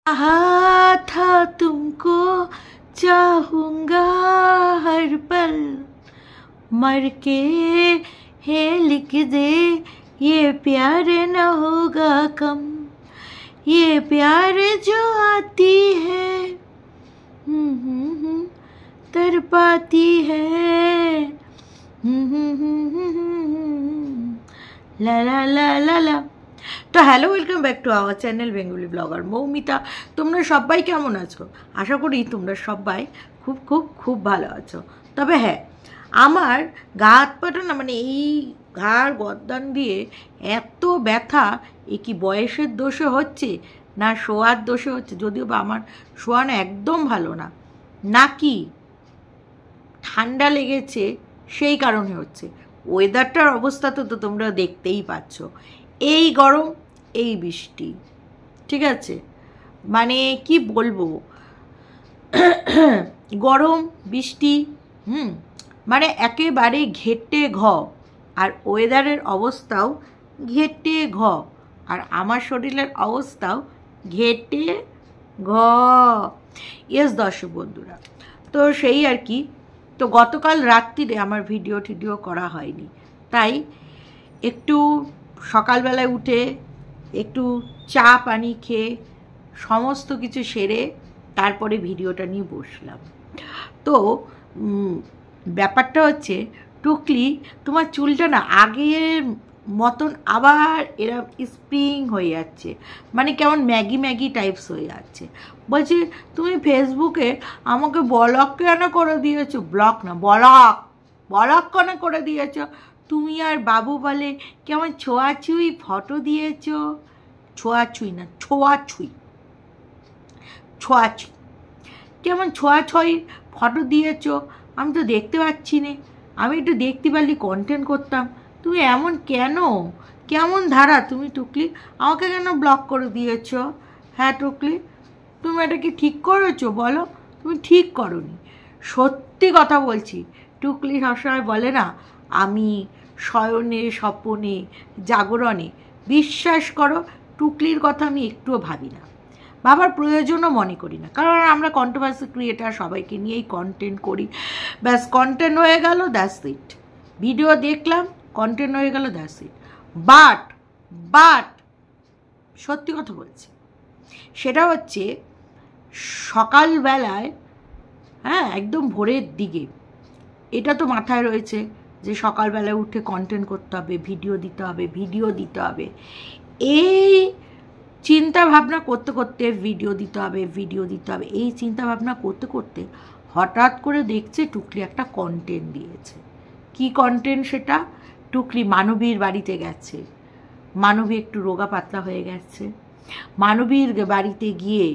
कहा था तुमको चाहूंगा हर पल, मर के है लिख दे ये प्यार न होगा कम, ये प्यार जो आती है तर पाती है ला ला ला ला ला। তো hello, welcome back to our channel Bengali blogger Moumita. তোমরা সবাই কেমন আছো? আশা করি তোমরা সবাই খুব খুব খুব ভালো আছো। তবে হ্যাঁ, আমার গা হাত পাটা না, মানে এই ঘাড় গর্দান দিয়ে এত ব্যথা, এ কি বয়সের দোষে হচ্ছে না শোয়ার দোষে হচ্ছে? যদিও বা আমার শোয়া না একদম ভালো না, নাকি ঠান্ডা লেগেছে সেই কারণে হচ্ছে। ওয়েদারটার অবস্থা তো তোমরা দেখতেই পাচ্ছ, এই গরম এই বৃষ্টি, ঠিক আছে? মানে কি বলবো, গরম বৃষ্টি, মানে একেবারে ঘেটে ঘ। আর ওয়েদারের অবস্থাও ঘেটে ঘ, আর আমার শরীরের অবস্থাও ঘেটে ঘ। ইয়েস দর্শক বন্ধুরা, তো সেই আর কি। তো গতকাল রাত্রিরে আমার ভিডিও করা হয়নি, তাই একটু সকালবেলায় উঠে একটু চা পানি খেয়ে সমস্ত কিছু সেরে তারপরে ভিডিওটা নিয়ে বসলাম। তো ব্যাপারটা হচ্ছে, টুকলি তোমার চুলটা না আগের মতন আবার এরকম স্প্রিং হয়ে যাচ্ছে, মানে কেমন ম্যাগি ম্যাগি টাইপস হয়ে যাচ্ছে। বলছি তুমি ফেসবুকে আমাকে ব্লক কেন করে দিয়েছো? ব্লক না, ব্লক কেন করে দিয়েছো? তুমি আর বাবু বলে কেমন ছোঁয়াছুঁই ফটো দিয়েছ, ছোঁয়াছুঁই না ছোঁয়াছুঁই, কেমন ছোঁয়াছুঁই ফটো দিয়েছ, আমি তো দেখতে পাচ্ছি না। আমি একটু দেখতে পারলে কন্টেন্ট করতাম। তুমি এমন কেন, কেমন ধারা তুমি টুকলি? আমাকে কেন ব্লক করে দিয়েছ? হ্যাঁ টুকলি, তুমি এটা কি ঠিক করেছো? বলো, তুমি ঠিক করোনি। সত্যি কথা বলছি, টুকলি সবসময় বলে না আমি শয়নে স্বপনে জাগরণে, বিশ্বাস করো টুকলির কথা আমি একটুও ভাবি না, ভাবার প্রয়োজনও মনে করি না। কারণ আমরা কন্ট্রোভার্সি ক্রিয়েটার, সবাইকে নিয়েই কন্টেন্ট করি, ব্যাস কন্টেন্ট হয়ে গেল, দ্যাটস ইট। ভিডিও দেখলাম, কন্টেন্ট হয়ে গেল, দ্যাটস ইট। বাট সত্যি কথা বলছি, সেটা হচ্ছে সকালবেলায়, হ্যাঁ একদম ভোরের দিকে, এটা তো মাথায় রয়েছে যে সকালবেলায় উঠে কন্টেন্ট করতে হবে, ভিডিও দিতে হবে। এই চিন্তা ভাবনা করতে করতে ভিডিও দিতে হবে, এই চিন্তা ভাবনা করতে করতে হঠাৎ করে দেখছে টুকলি একটা কন্টেন্ট দিয়েছে। কি কন্টেন্ট সেটা? টুকলি মানবীর বাড়িতে গেছে, মানবী একটু রোগা পাতলা হয়ে গেছে। মানবীর বাড়িতে গিয়ে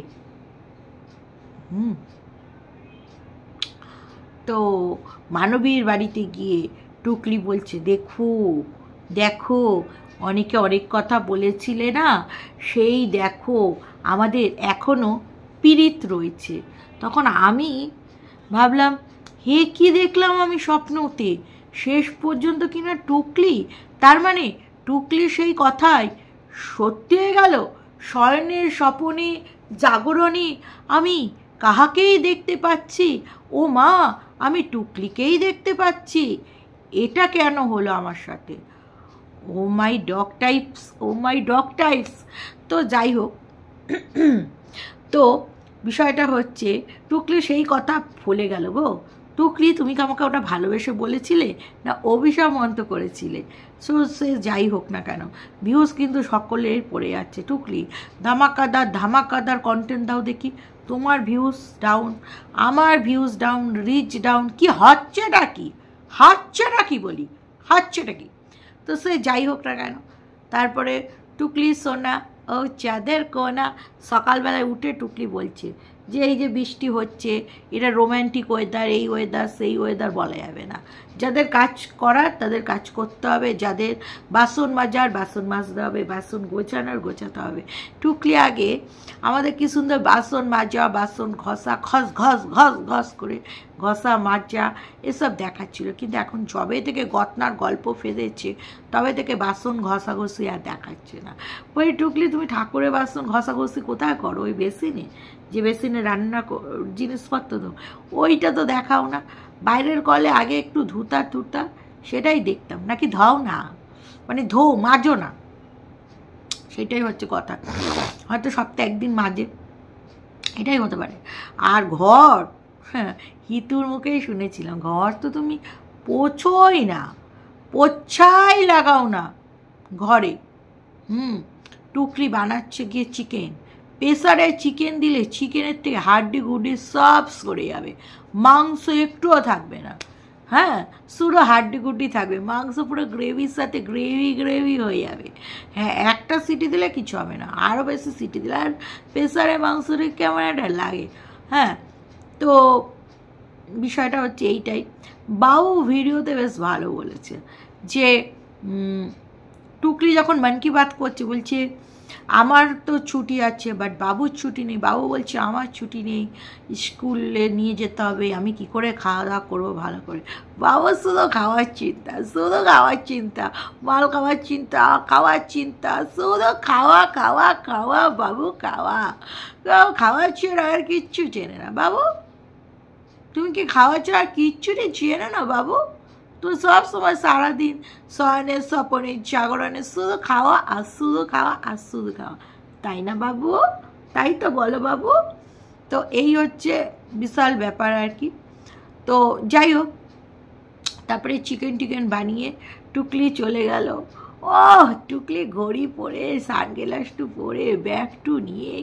তো মানবীর বাড়িতে গিয়ে টুকলি বলছে দেখো অনেকে অনেক কথা বলেছিলে না, সেই দেখো আমাদের এখনো পীড়িত রয়েছে। তখন আমি ভাবলাম, হে কি দেখলাম আমি স্বপ্নতে, শেষ পর্যন্ত কিনা টুকলি, তার মানে টুকলি সেই কথাই সত্যি হয়ে গেল। শয়নের স্বপনে জাগরণে আমি কাহাকেই দেখতে পাচ্ছি, ও মা আমি টুকলিকেই দেখতে পাচ্ছি। এটা কেন হলো আমার সাথে? ও মাই ডগ টাইপস। তো যাই হোক, তো বিষয়টা হচ্ছে টুকলি সেই কথা ভুলে গেল গো। টুকলি তুমি কি আমাকে ওটা ভালোবেসে বলেছিলে না অভিসম্মত করেছিলে? সো সে যাই হোক না কেন, ভিউজ কিন্তু সকলের পড়ে যাচ্ছে। টুকলি ধামাকাদার কন্টেন্ট দাও দেখি। তোমার ভিউজ ডাউন, আমার ভিউজ ডাউন, রিচ ডাউন, কি হচ্ছেটা কি বলি, হচ্ছেটা কি? তো সে যাই হোক না কেন, তারপরে টুকলি সোনা ও চাঁদের কোনা, সকালবেলায় উঠে টুকলি বলছে যে এই যে বৃষ্টি হচ্ছে, এটা রোম্যান্টিক ওয়েদার, এই ওয়েদার সেই ওয়েদার বলা যাবে না। যাদের কাজ করার তাদের কাজ করতে হবে, যাদের বাসন মাজার বাসন মাজতে হবে, বাসন গোছানোর গোছাতে হবে। টুকলি আগে আমাদের কি সুন্দর বাসন মাজা, বাসন ঘষা, ঘস ঘস ঘস ঘস করে ঘষা মাজা এসব দেখাচ্ছিল, কিন্তু এখন যবে থেকে গতনার গল্প ফেলেছে তবে থেকে বাসন ঘষাঘষি আর দেখাচ্ছে না। ওই টুকলি তুমি ঠাকুরের বাসন ঘষাঘষি কোথায় করো? ওই বেসিনে, যে বেসিনে রান্না জিনিসপত্র তো ওইটা তো দেখাও না। বাইরের কলে আগে একটু ধুতা সেটাই দেখতাম, নাকি ধাও না, মানে মাজো না, সেটাই হচ্ছে কথা। হয়তো সপ্তাহে একদিন মাজে, এটাই হতে পারে। আর ঘর, হ্যাঁ, হিতুর মুখেই শুনেছিলাম ঘর তো তুমি পোছোই না, পোছাই লাগাও না ঘরে। টুকলি বানাচ্ছে গিয়ে চিকেন, প্রেসারে চিকেন দিলে চিকেনের থেকে হাড্ডি গুড্ডি সব সরে যাবে, মাংস একটুও থাকবে না। হ্যাঁ, শুধু হাড্ডি গুড্ডি থাকবে, মাংস পুরো গ্রেভির সাথে গ্রেভি হয়ে যাবে। হ্যাঁ, একটা সিটি দিলে কিছু হবে না, আরও বেশি সিটি দিলে আর প্রেসারে মাংসটা কেমন একটা লাগে। হ্যাঁ, তো বিষয়টা হচ্ছে এইটাই। বাবু ভিডিওতে বেশ ভালো বলেছে যে টুকলি যখন মন কি বাত করছে বলছে আমার তো ছুটি আছে বাট বাবুর ছুটি নেই। বাবু বলছে আমার ছুটি নেই, স্কুলে নিয়ে যেতে হবে, আমি কি করে খাওয়া দাওয়া করবো ভালো করে। বাবুর শুধু খাওয়ার চিন্তা, শুধু খাওয়ার চিন্তা, মাল খাওয়ার চিন্তা, শুধু খাওয়া খাওয়া খাওয়া, বাবু খাওয়া খাওয়া ছাড়া আর কিচ্ছু চেনে না। বাবু তুমি কি খাওয়া ছাড়া কিচ্ছু চেনে না বাবু? তো সব সময় সারাদিন শয়নে স্বপনে জাগরণে শুধু খাওয়া আর শুধু খাওয়া আর শুধু খাওয়া, তাই না বাবু? তাই তো বলো বাবু? তো এই হচ্ছে বিশাল ব্যাপার আর কি। তো যাই হোক, তারপরে চিকেন বানিয়ে টুকলি চলে গেল। ও টুকলি ঘড়ি পরে, সানগ্লাসটু পরে, ব্যাগটু নিয়ে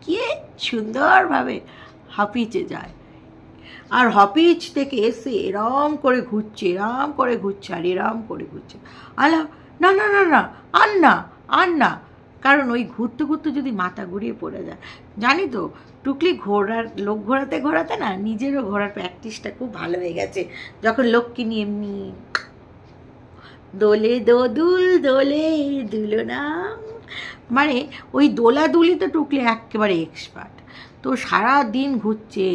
কে সুন্দরভাবে হাঁপিচে যায়। আর হপিচ থেকে এসে এরম করে ঘুরছে আর এরম করে ঘুরছে। আলা না না না না আর না, কারণ ওই ঘুরতে ঘুরতে যদি মাথা ঘুরিয়ে পড়ে যায়। জানি তো টুকলি লোক ঘোরাতে না নিজেরও ঘোরার প্র্যাকটিসটা খুব ভালো হয়ে গেছে। যখন লোককে নিয়ে এমনি দোলে দুলো না, মানে ওই দোলাদুলিতে টুকলি একেবারে এক্সপার্ট। তো সারা দিন ঘুরছে,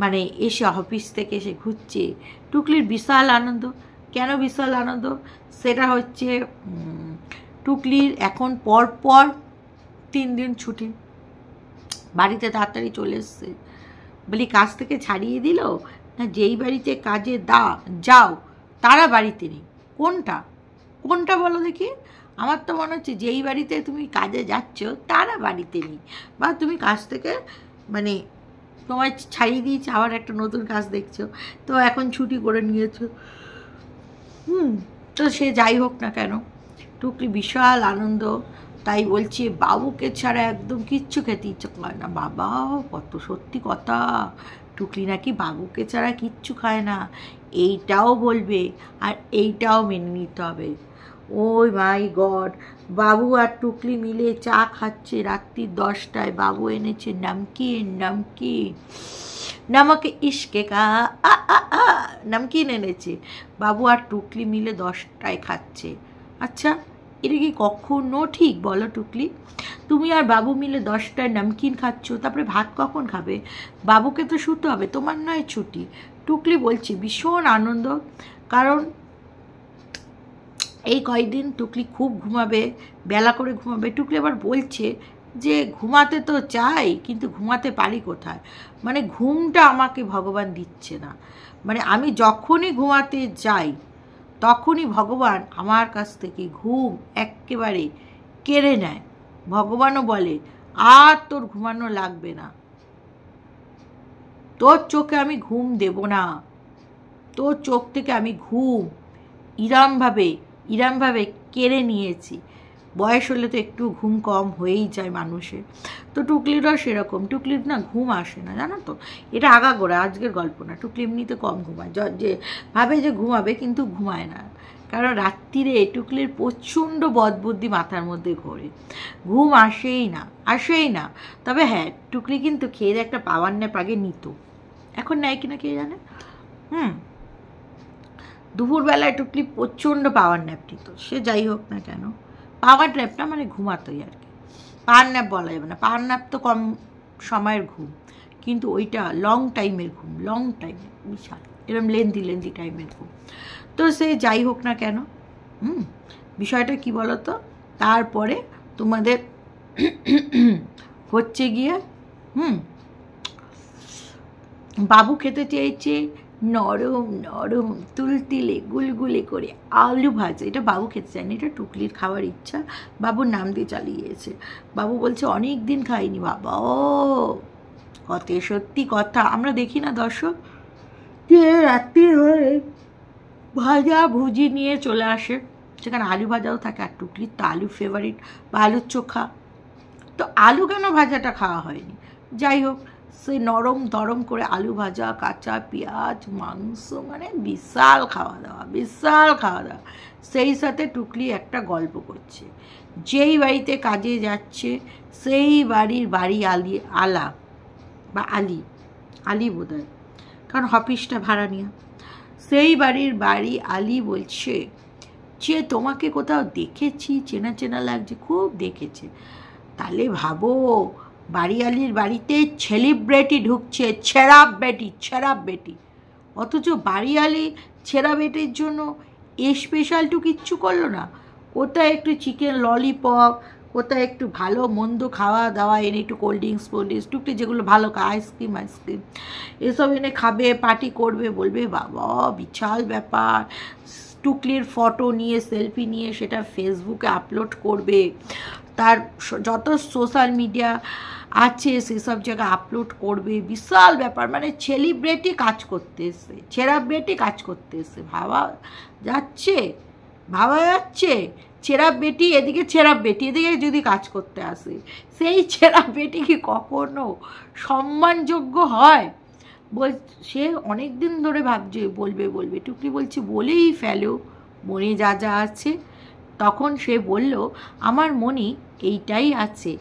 মানে এসে অফিস থেকে এসে ঘুরছে। টুকলির বিশাল আনন্দ। কেন বিশাল আনন্দ? সেটা হচ্ছে টুকলির এখন পর 3 দিন ছুটি, বাড়িতে তাড়াতাড়ি চলে এসছে। বলি কাজ থেকে ছাড়িয়ে দিল না, যেই বাড়িতে কাজে যাও তারা বাড়িতে নেই। কোনটা বলো দেখি? আমার তো মনে হচ্ছে যেই বাড়িতে তুমি কাজে যাচ্ছ তারা বাড়িতে নেই, বা তুমি কাজ থেকে মানে তোমায় ছাড়িয়ে দিয়েছে, আবার একটা নতুন কাজ দেখছো, তো এখন ছুটি করে নিয়েছো। তো সে যাই হোক না কেন, টুকলি বিশাল আনন্দ। তাই বলছি বাবুকে ছাড়া একদম কিচ্ছু খেতে ইচ্ছে করে না। বাবা কত সত্যি কথা, টুকলি নাকি বাবুকে ছাড়া কিচ্ছু খায় না, এইটাও বলবে আর এইটাও মেনে নিতে হবে। ওই মাই গড, বাবু আর টুকলি মিলে চা খাচ্ছে রাত্রি 10টায়। বাবু এনেছে নমকিন, নমক ইশকে কা নমকিন এনেছে। বাবু আর টুকলি মিলে 10টায় খাচ্ছে। আচ্ছা, এটা কি কখনো ঠিক বলো টুকলি? তুমি আর বাবু মিলে 10টায় নমকিন খাচ্ছ, তারপরে ভাত কখন খাবে? বাবুকে তো শুতে হবে, তোমার নয় ছুটি। টুকলি বলছে ভীষণ আনন্দ, কারণ এই কয়েকদিন টুকলি খুব ঘুমাবে, বেলা করে ঘুমাবে। টুকলি আবার বলছে যে ঘুমাতে তো চাই, কিন্তু ঘুমাতে পারি কোথায়, মানে ঘুমটা আমাকে ভগবান দিচ্ছে না। মানে আমি যখনই ঘুমাতে যাই তখনই ভগবান আমার কাছ থেকে ঘুম একেবারে কেড়ে নেয়। ভগবানও বলে আর তোর ঘুমানো লাগবে না, তোর চোখে আমি ঘুম দেব না, তোর চোখ থেকে আমি ঘুম ইরামভাবে কেড়ে নিয়েছি। বয়স হলে তো একটু ঘুম কম হয়েই যায় মানুষের। তো টুকলিরও সেরকম, টুকলির না ঘুম আসে না, জানো তো? এটা আগাগোড়া আজকের গল্প না, টুকলি এমনিতে কম ঘুমায়, যে ভাবে যে ঘুমাবে কিন্তু ঘুমায় না। কারণ রাত্রিরে টুকলির প্রচণ্ড বদবুদ্ধি মাথার মধ্যে ঘোরে, ঘুম আসেই না। তবে হ্যাঁ, টুকলি কিন্তু খেয়ে একটা পাওয়ার ন্যাপ আগে নিত, এখন নেয় কিনা কে জানে। দুপুরবেলায় টুকলি প্রচণ্ড পাওয়ার ন্যাপ নিত, সে যাই হোক না কেন, পাওয়ার ন্যাপটা মানে ঘুমাতোই আর কি, পাওয়ার ন্যাপ বলা যাবে না, পাওয়ার ন্যাপ তো কম সময়ের ঘুম, কিন্তু ওইটা লং টাইমের ঘুম, লং টাইমের, বিশাল এরকম লেন্দি টাইমের ঘুম। তো সে যাই হোক না কেন, বিষয়টা কি বলো তো, তারপরে তোমাদের হচ্ছে গিয়ে বাবু খেতে চেয়েছে নরম নরম তুলতুলে গুলগুলে করে আলু ভাজা। এটা বাবু খেতে চায়নি, এটা টুকলির খাওয়ার ইচ্ছা, বাবুর নাম দিয়ে চালিয়েছে। বাবু বলছে অনেক দিন খাইনি বাবা। ও কত সত্যি কথা, আমরা দেখি না দর্শক যে রাত্রি হয়ে ভাজা ভুজি নিয়ে চলে আসে, সেখানে আলু ভাজাও থাকে, আর টুকলির তো আলু ফেভারিট বা আলুর চোখা, তো আলু কেন ভাজাটা খাওয়া হয়নি। যাই হোক, সে নরম দরম করে আলু ভাজা, কাঁচা পেঁয়াজ, মাংস, মানে বিশাল খাওয়া দাওয়া। সেই সাথে টুকলি একটা গল্প করছে, যেই বাড়িতে কাজে যাচ্ছে সেই বাড়ি আলি বোধ হয়, কারণ অফিসটা ভাড়া নিয়ে, সেই বাড়ি আলি বলছে যে তোমাকে কোথাও দেখেছি, চেনা চেনা লাগছে, খুব দেখেছে। তাহলে ভাবো বাড়িয়ালির বাড়িতে সেলিব্রিটি ঢুকছে, ছেঁড়াপ বেটি, অথচ বাড়িয়ালি ছেঁড়া বেটির জন্য স্পেশালটু কিচ্ছু করলো না। কোথায় একটু চিকেন ললিপপ, কোথায় একটু ভালো মন্দ খাওয়া দাওয়া এনে, একটু কোল্ড ড্রিঙ্কস টুকটি যেগুলো ভালো, আইসক্রিম এসব এনে খাবে, পার্টি করবে, বলবে বাবা বিশাল ব্যাপার। টুকলির ফটো নিয়ে, সেলফি নিয়ে সেটা ফেসবুকে আপলোড করবে, তার যত সোশ্যাল মিডিয়া আছে সেসব জায়গায় আপলোড করবে, বিশাল ব্যাপার। মানে সেলিব্রিটি কাজ করতে এসছে, ছেঁড়াবেটি কাজ করতে এসছে, ভাবা যাচ্ছে ছেঁড়াবেটি এদিকে, ছেঁড়াবেটি এদিকে যদি কাজ করতে আসে, সেই ছেঁড়াবেটি কি কখনো সম্মানযোগ্য হয়? সে অনেক দিন ধরে ভাবছে বলবে, টুকলি বলছে বলেই ফেলো, মনে যা আছে। তখন সে বলল আমার মনে এইটাই আছে,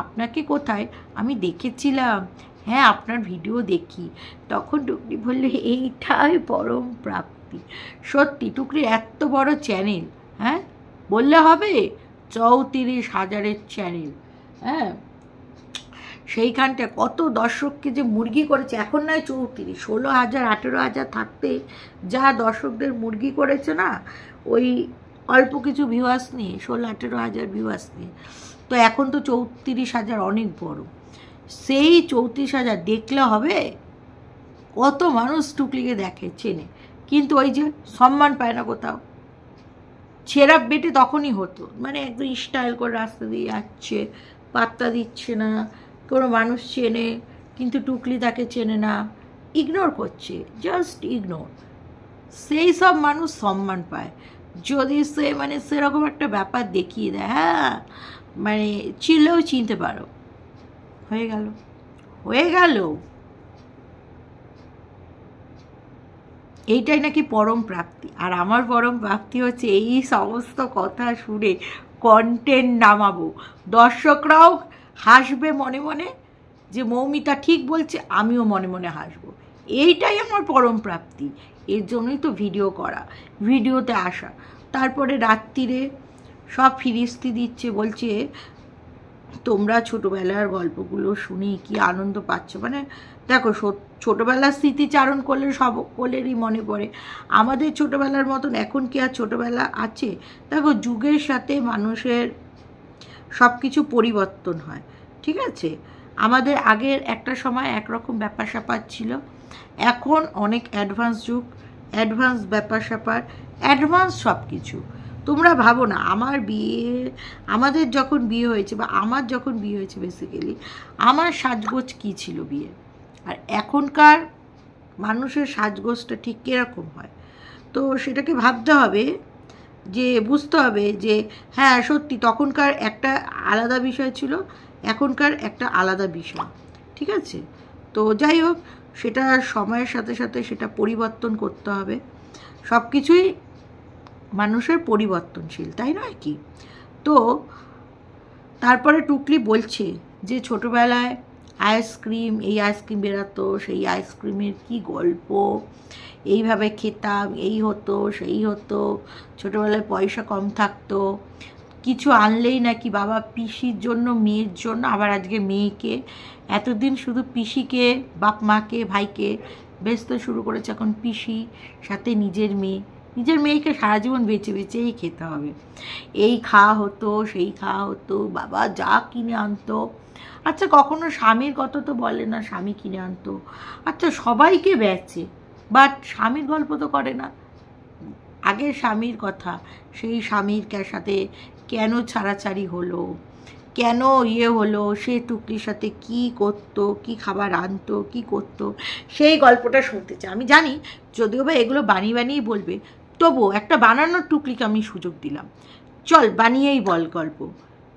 আপনাকে কোথায় আমি দেখেছিলাম, হ্যাঁ আপনার ভিডিও দেখি। তখন টুকলি বলল এইটাই পরম প্রাপ্তি। সত্যি টুকলির এত বড় চ্যানেল, হ্যাঁ বললে হবে, 34,000-এর চ্যানেল, হ্যাঁ সেইখানটা কত দর্শককে যে মুরগি করেছে, এখন নয় 34, 16,000 18,000 থাকতে যা দর্শকদের মুরগি করেছে না, ওই অল্প কিছু ভিউয়ার্স নিয়ে, 16-18,000 ভিউয়ার্স নিয়ে, তো এখন তো 34,000 অনেক বড়। সেই 34,000 দেখলে হবে, কত মানুষ টুকলিকে দেখে, চেনে, কিন্তু ওই যে সম্মান পায় না কোথাও। ছেঁড়া বেটে তখনই হতো, মানে একদম স্টাইল করে রাস্তা দিয়ে যাচ্ছে, পাত্তা দিচ্ছে না, কোনো মানুষ চেনে কিন্তু টুকলি তাকে চেনে না, ইগনোর করছে, জাস্ট ইগনোর। সেই সব মানুষ সম্মান পায় যদি সে মানে সেরকম একটা ব্যাপার দেখিয়ে দেয়, হ্যাঁ মানে চিনলেও চিনতে পারো, হয়ে গেল। এইটাই নাকি পরম প্রাপ্তি। আর আমার পরম প্রাপ্তি হচ্ছে এই সমস্ত কথা শুনে কন্টেন্ট নামাবো, দর্শকরাও হাসবে মনে মনে যে মৌমিতা ঠিক বলছে, আমিও মনে মনে হাসবো, এইটাই আমার পরম প্রাপ্তি। এর জন্যই তো ভিডিও করা, ভিডিওতে আসা। তারপরে রাত্রিরে সব ফিরিস্তি দিচ্ছে, বলছে তোমরা ছোটোবেলার গল্পগুলো শুনি কি আনন্দ পাচ্ছ। মানে দেখো, ছোটোবেলার স্মৃতিচারণ করলে সকলেরই মনে পড়ে। আমাদের ছোটোবেলার মতন এখন কি আর ছোটোবেলা আছে? দেখো, যুগের সাথে মানুষের সব কিছু পরিবর্তন হয়, ঠিক আছে। আমাদের আগের একটা সময় একরকম ব্যাপার স্যাপার ছিল, এখন অনেক অ্যাডভান্স যুগ, অ্যাডভান্স ব্যাপার স্যাপার, অ্যাডভান্স সব কিছু। তোমরা ভাবো না, আমাদের যখন বিয়ে হয়েছে, বা আমার যখন বিয়ে হয়েছে, বেসিক্যালি আমার সাজগোজ কী ছিল বিয়ে, আর এখনকার মানুষের সাজগোজটা ঠিক কীরকম হয়। তো সেটাকে ভাবতে হবে, যে বুঝতে হবে যে হ্যাঁ সত্যি তখনকার একটা আলাদা বিষয় ছিল, এখনকার একটা আলাদা বিষয়, ঠিক আছে। তো যাই হোক, সেটা সময়ের সাথে সাথে সেটা পরিবর্তন করতে হবে, সব কিছুই মানুষের পরিবর্তনশীল, তাই নয় কি? তো তারপরে টুকলি বলছে যে ছোটবেলায় আইসক্রিম, এই আইসক্রিম বেরাতো, সেই আইসক্রিমের কি গল্প, এইভাবে খেতাম, এই হতো সেই হতো, ছোটবেলায় পয়সা কম থাকতো, কিছু আনলেই নাকি বাবা পিসির জন্য, মেয়ের জন্য, আবার আজকে মেয়েকে, এতদিন শুধু পিসিকে, বাপ মাকে, ভাইকে বেচতে শুরু করেছে, এখন পিসি, সাথে নিজের মেয়েকে সারা জীবন বেঁচে বেঁচেই খেতে হবে। এই খাওয়া হতো, সেই খাওয়া হতো, বাবা যা কিনে আনতো। আচ্ছা কখনো স্বামীর কথা তো বলে না, স্বামী কিনে আনতো। আচ্ছা সবাইকে বেচে, বাট স্বামীর গল্প তো করে না, আগের স্বামীর কথা, সেই স্বামীর সাথে কেন ছাড়াছাড়ি হলো, কেন হলো, সে টুকলির সাথে কি করতো, কি খাবার আনতো, কি করতো, সেই গল্পটা শুনতে চাই। আমি জানি যদিও বা এগুলো বানিয়ে বলবে, তবুও একটা বানানোর টুকলিকে আমি সুযোগ দিলাম, চল বানিয়েই বল গল্প,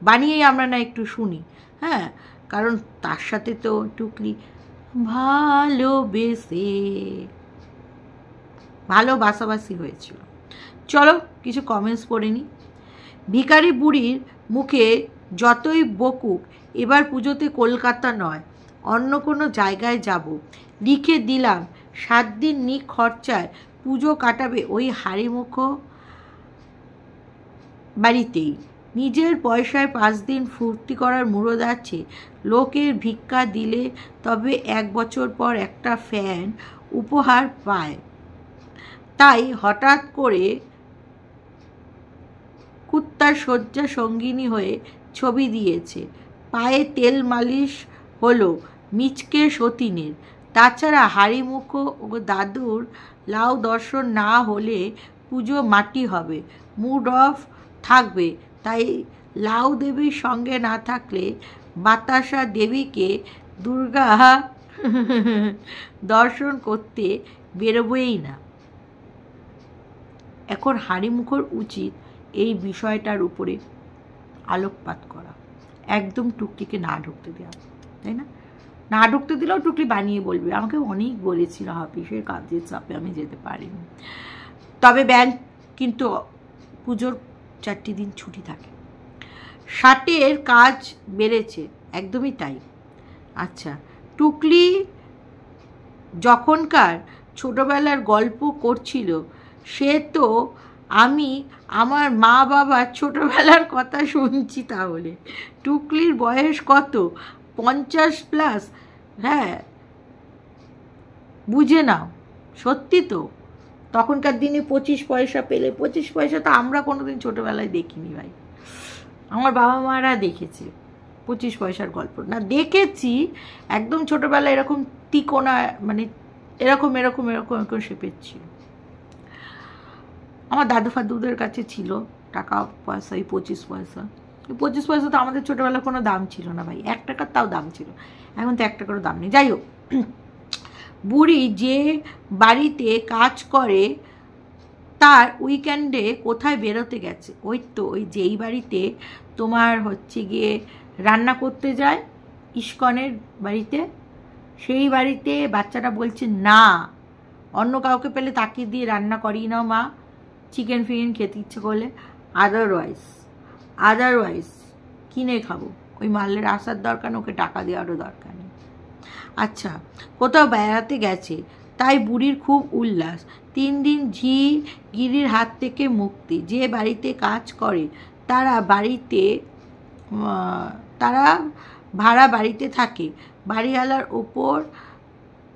বানিয়েই আমরা না একটু শুনি। হ্যাঁ, কারণ তার সাথে তো টুকলি ভালোবাসাবাসি হয়েছিল। চলো কিছু কমেন্টস পড়ে নি। ভিখারি বুড়ির মুখে যতই বকুক, এবার পুজোতে কলকাতা নয়, অন্য কোনো জায়গায় যাব, লিখে দিলাম 7 দিন খরচায় পুজো কাটাবে ওই হাড়িমুখো বাড়িতেই। নিজের পয়সায় 5 দিন ফুর্তি করার মুরদ আছে, লোকের ভিক্ষা দিলে তবে 1 বছর পর একটা ফ্যান উপহার পায়। তাই হঠাৎ করে কুত্তার শয্যা সঙ্গিনী হয়ে ছবি দিয়েছে, পায়ে তেল মালিশ হলো মিচকে সতীনের। তাছাড়া হাড়িমুখো ও দাদুর লাউ দর্শন না হলে পুজো মাটি হবে, মুড অফ থাকবে। তাই লাউ দেবীর সঙ্গে না থাকলে বাতাসা দেবীকে দুর্গা দর্শন করতে বেরোবেই না। এখন হাড়িমুখোর উচিত এই বিষয়টার উপরে আলোকপাত করা, একদম টুকলিকে না ঢুকতে দেওয়া, তাই না? না ঢুকতে দিলেও টুকলি বানিয়ে বলবে, আমাকে অনেক বলেছিল অফিসের কাজের চাপে আমি যেতে পারিনি। তবে ব্যাংক কিন্তু পুজোর 4টি দিন ছুটি থাকে। শার্টের কাজ বেড়েছে, একদমই তাই। আচ্ছা, টুকলি যখনকার ছোটবেলার গল্প করছিল, সে তো আমি আমার মা বাবার ছোটবেলার কথা শুনছি। তাহলে টুকলির বয়স কত? 50+। হ্যাঁ, বুঝে নাও, সত্যি তো। তখনকার দিনে 25 পয়সা পেলে, 25 পয়সা তো আমরা কোনোদিন ছোটবেলায় দেখিনি ভাই, আমার বাবা মারা দেখেছে 25 পয়সার গল্প না, দেখেছি একদম ছোটবেলায় এরকম তিকোনা, মানে এরকম এরকম এরকম এরকম শেপের ছিল। আমার দাদু ফাদুদের কাছে ছিল টাকা পয়সা, এই 25 পয়সা। 25 পয়সা তো আমাদের ছোটবেলায় কোনো দাম ছিল না ভাই, 1 টাকার তাও দাম ছিল, এখন তো 1 টাকারও দাম নেই। যাই হোক, বুড়ি যে বাড়িতে কাজ করে তার উইকেন্ডে কোথায় বেরোতে গেছে? ওই তো ওই যেই বাড়িতে তোমার হচ্ছে গিয়ে রান্না করতে যায়, ইস্কনের বাড়িতে, সেই বাড়িতে বাচ্চাটা বলছে না, অন্য কাউকে পেলে তাকে দিয়ে রান্না করিয়ে নাও মা, চিকেন ফিকেন খেতে ইচ্ছে করলে, আদারওয়াইজ কিনে খাবো, ওই মালের আসার দরকার নেই, ওকে টাকা দেওয়ারও দরকার নেই। আচ্ছা, কোথাও বেড়াতে গেছে, তাই বুড়ির খুব উল্লাস, 3 দিন ঝি গিরির হাত থেকে মুক্তি। যে বাড়িতে কাজ করে তারা ভাড়া বাড়িতে থাকে, বাড়িওয়ালার ওপর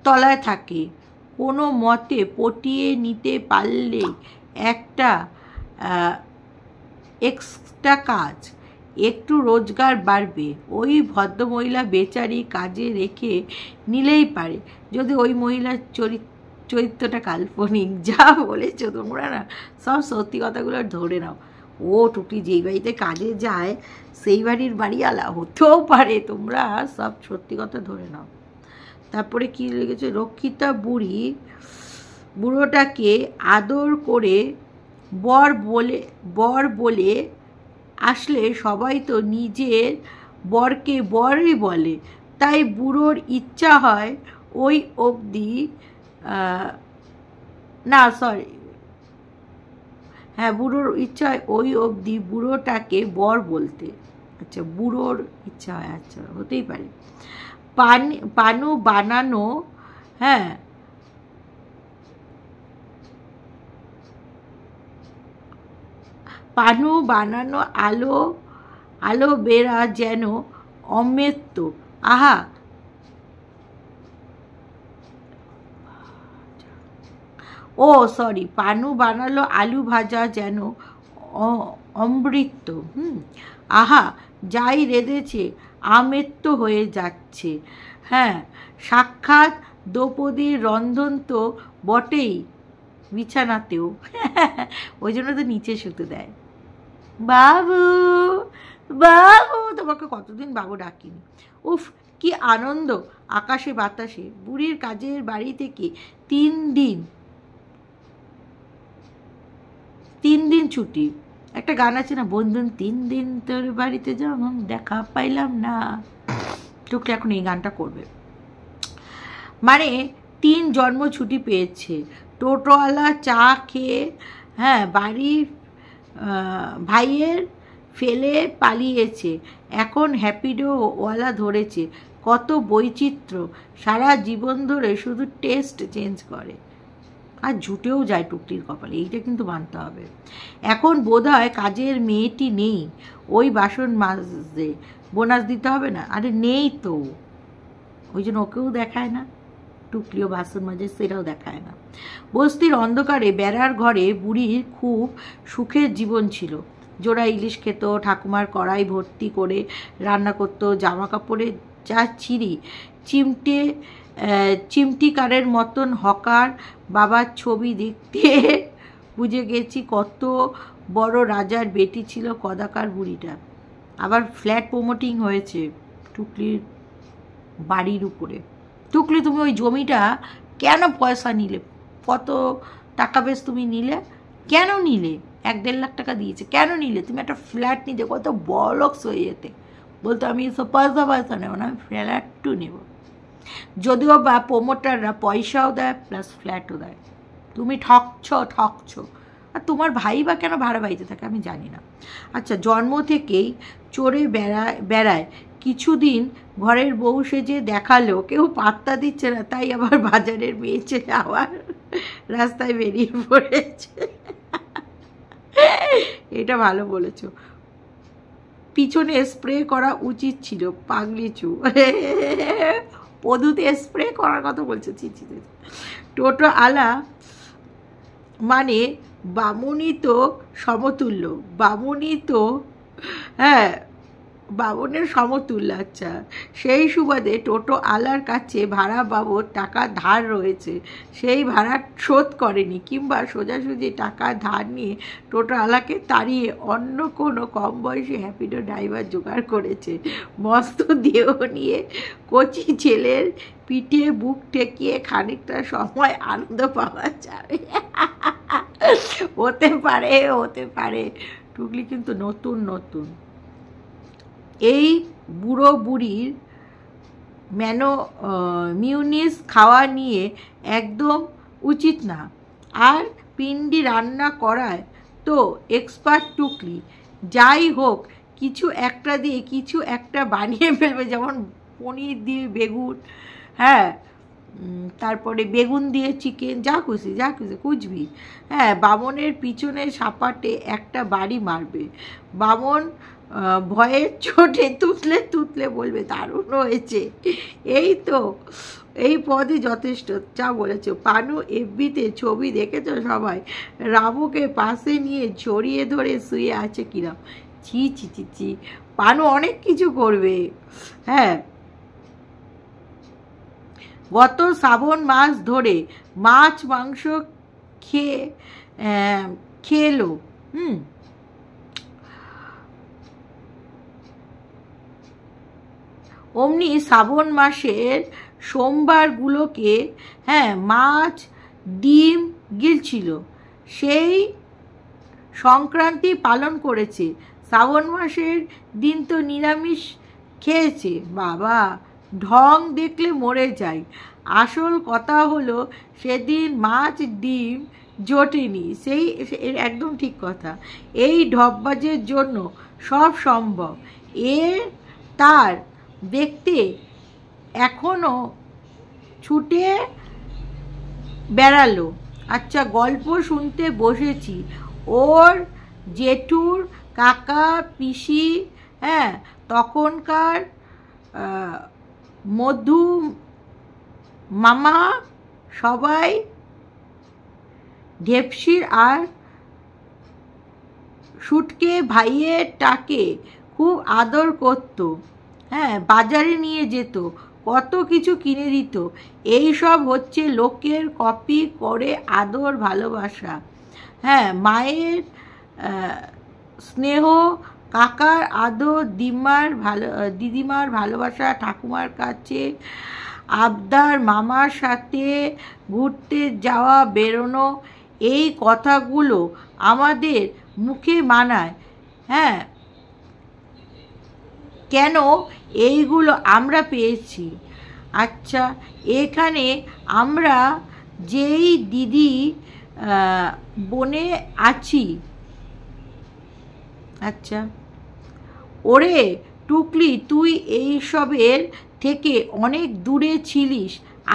তলায় থাকে, কোনো মতে পটিয়ে নিতে পারলে একটা এক্সট্রা কাজ, একটু রোজগার বাড়বে। ওই ভদ্রমহিলা বেচারি কাজে রেখে নিলেই পারে, যদি ওই মহিলার চরিত্রটা কাল্পনিক। যা বলেছো তোমরা না, সব সত্যি কথাগুলো ধরে নাও। ও টুকলি যেই বাড়িতে কাজে যায় সেই বাড়ির বাড়িওয়ালা হতেও পারে, তোমরা সব সত্যি কথা ধরে নাও। তারপরে কি লেগেছে, রক্ষিতা বুড়োটাকে আদর করে বর বলে আসলে সবাই তো নিজের বরকে বরই বলে, তাই বুড়োর ইচ্ছা হয় ওই অবধি, না সরি, হ্যাঁ, বুড়োর ইচ্ছা হয় ওই অবধি বুড়োটাকে বর বলতে। আচ্ছা, বুড়োর ইচ্ছা হয়, আচ্ছা হতেই পারে। পানু বানানো, হ্যাঁ, পানু বানানো আলো বেড়া যেন অমৃত। আহা, ও সরি, পানু বানালো আলু ভাজা যেন অমৃত। আহা, যাই রেঁধেছে আমেত্য হয়ে যাচ্ছে। হ্যাঁ, সাক্ষাৎ দ্রৌপদীর রন্ধন তো বটেই, বিছানাতেও। ওই জন্য তো নিচে শুতে দেয়। বাবু, বাবু, তোমাকে কতদিন বাবু ডাকিনি। উফ, কি আনন্দ আকাশে বাতাসে। বুড়ির কাজের বাড়ি থেকে 3 দিন ছুটি। একটা গান আছে না, বন্ধুন 3 দিন তোর বাড়িতে যেমন দেখা পাইলাম না। টুকলি এখন এই গানটা করবে। মানে 3 জন্ম ছুটি পেয়েছে। টোটোওয়ালা চা খেয়ে, হ্যাঁ, বাড়ি ভাইয়ের ফেলে পালিয়েছে, এখন হ্যাপিডো ওয়ালা ধরেছে। কত বৈচিত্র্য, সারা জীবন ধরে শুধু টেস্ট চেঞ্জ করে। আর জুটেও যায় টুকটির কপালে, এইটা কিন্তু মানতে হবে। এখন বোধহয় কাজের মেয়েটি নেই, ওই বাসন মাজতে বোনাস দিতে হবে না। আরে নেই তো, ওই জন্য ওকেও দেখায় না। টুকলিও বাসন মাজে, সেটাও দেখায় না। বস্তির অন্ধকারে বেড়ার ঘরে বুড়ির খুব সুখের জীবন ছিল। জোড়া ইলিশ খেত, ঠাকুমার কড়াই ভর্তি করে রান্না করত, জামা কাপড়ে যা চিমটিকারের মতন হকার বাবার ছবি দেখতে বুঝে গেছি কত বড় রাজার বেটি ছিল কদাকার বুড়িটা। আবার ফ্ল্যাট প্রমোটিং হয়েছে টুকলির বাড়ির উপরে। টুকলি, তুমি ওই জমিটা কেন পয়সা নিলে? কত টাকা বেশ তুমি নিলে? কেন নিলে? 1-1.5 লাখ টাকা দিয়েছে, কেন নিলে? তুমি একটা ফ্ল্যাট নিতে কত বড়লোকস হয়ে যেতে। বলতো আমি এসব পয়সা নেব না, আমি ফ্ল্যাটও নেব। যদিও বা প্রমোটাররা পয়সাও দেয় প্লাস ফ্ল্যাটও দেয়। তুমি ঠকছো। আর তোমার ভাই বা কেন ভাড়া বাড়িতে থাকে আমি জানি না। আচ্ছা, জন্ম থেকেই চড়ে বেড়ায়, কিছুদিন ঘরের বউ সেজে দেখালো, কেউ পাত্তা দিচ্ছে না, তাই আবার বাজারের মেয়ে ছেলে আবার রাস্তায় বেরিয়ে পড়েছে। এটা ভালো বলেছো। পিছনে স্প্রে করা উচিত ছিল, পাগলিচু। পদুতে স্প্রে করার কথা বলছে, চিচি। টোটো আলা মানে বামুনি তো সমতুল্য, বামুনি তো, হ্যাঁ, বামুনের সমতুল্য। আচ্ছা, সেই সুবাদে টোটো আলার কাছে ভাড়া বাবদ টাকা ধার রয়েছে, সেই ভাড়া শোধ করেনি, কিংবা সোজাসুজি টাকা ধার নিয়ে টোটো আলাকে তাড়িয়ে অন্য কোনো কম বয়সী হ্যাপিডো ড্রাইভার জোগাড় করেছে। মস্ত দেহ নিয়ে কচি ছেলের পিঠে বুক ঠেকিয়ে খানিকটা সময় আনন্দ পাওয়া যাবে। হতে পারে। টুকলি কিন্তু নতুন। এই বুড়ো বুড়ির মিউনিস খাওয়া নিয়ে একদম উচিত না। আর পিন্ডি রান্না করায় তো এক্সপার্ট টুকলি। যাই হোক, কিছু একটা দিয়ে কিছু একটা বানিয়ে ফেলবে, যেমন পনির দিয়ে বেগুন, হ্যাঁ, তারপরে বেগুন দিয়ে চিকেন, যা খুশি কুচবি। হ্যাঁ, বামনের পিছনে সাপাটে একটা বাড়ি মারবে। বামন ভয়ের চোটে তুতলে বলবে দারুণ হয়েছে। এই তো, এই পদই যথেষ্ট, যা বলেছ। পানু এফবিতে ছবি দেখেছ সবাই, রামুকে পাশে নিয়ে জড়িয়ে ধরে শুয়ে আছে কিরম। ছি। পানু অনেক কিছু করবে। হ্যাঁ, গত শ্রাবণ মাস ধরে মাছ মাংস খেলো। অমনি শ্রাবণ মাসের সোমবারগুলোকে, হ্যাঁ, মাছ ডিম গিলছিল, সেই সংক্রান্তি পালন করেছে। শ্রাবণ মাসের দিন তো নিরামিষ খেয়েছে। বাবা, ঢং দেখলে মরে যাই। আসল কথা হলো সেদিন মাছ ডিম জোটেনি, সেই একদম ঠিক কথা। এই ঢপবাজের জন্য সব সম্ভব। তার দেখতে এখনো ছুটে বেড়ালো। আচ্ছা, গল্প শুনতে বসেছি। ওর জেঠুর কাকা পিসি, হ্যাঁ, তখনকার মধু মামা সবাই ঢেপসির আর সুটকে ভাইয়েরটাকে খুব আদর করত, হ্যাঁ, বাজারে নিয়ে যেত, কত কিছু কিনে দিত। এই সব হচ্ছে লোকের কপি করে আদর ভালোবাসা। হ্যাঁ, মায়ের স্নেহ, কাকার আদর, দিদিমার ভালোবাসা, ঠাকুমার কাছে আবদার, মামার সাথে ঘুরতে যাওয়া, বেরোনো, এই কথাগুলো আমাদের মুখে মানায়। হ্যাঁ, কেন এইগুলো আমরা পেয়েছি। আচ্ছা, এখানে আমরা যেই দিদি বনে আছি, আচ্ছা, ওরে টুকলি, তুই এইসবের থেকে অনেক দূরে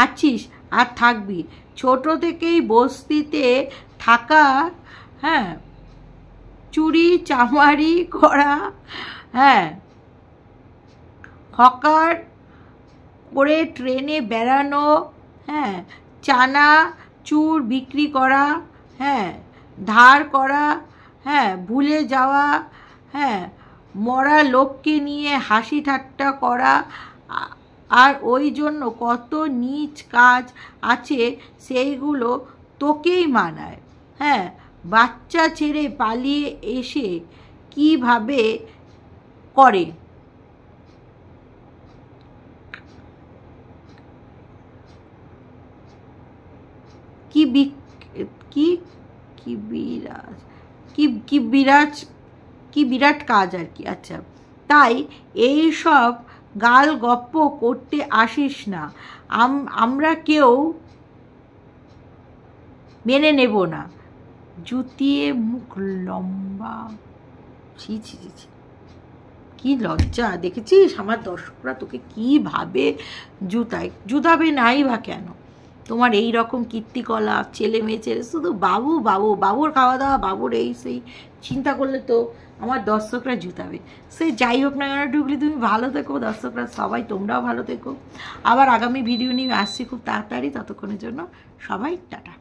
আছিস আর থাকবি। ছোট থেকেই বস্তিতে থাকা, হ্যাঁ, চুরি চামারি করা, হ্যাঁ, হকার করে ট্রেনে বেড়ানো, হ্যাঁ, চানা চুর বিক্রি করা, হ্যাঁ, ধার করা, হ্যাঁ, ভুলে যাওয়া, হ্যাঁ, মরা লোককে নিয়ে হাসি ঠাট্টা করা, আর ওই জন্য কত নীচ কাজ আছে সেইগুলো তোকেই মানায়। হ্যাঁ, বাচ্চা ছেড়ে পালিয়ে এসে কিভাবে করে, কি বিরাট কাজ আর কি। আচ্ছা, তাই এই সব গাল গপ্প করতে আসিস না, আমরা কেউ মেনে নেব না। জুতিয়ে মুখ লম্বা, ছি ছি ছি ছি, কি লজ্জা। দেখেছিস আমার দর্শকরা তোকে কিভাবে জুতাবে নাই বা কেন? তোমার এই রকম কীর্তিকলা, ছেলে মেয়ে ছেলে, শুধু বাবুর খাওয়া দাওয়া, বাবুর এই সেই চিন্তা করলে তো আমার দর্শকরা জুতাবে। সে যাই হোক না কেন, টুকলি তুমি ভালো থেকো, দর্শকরা সবাই তোমরাও ভালো থেকো। আবার আগামী ভিডিও নিয়ে আসছি খুব তাড়াতাড়ি, ততক্ষণের জন্য সবাই টাটা।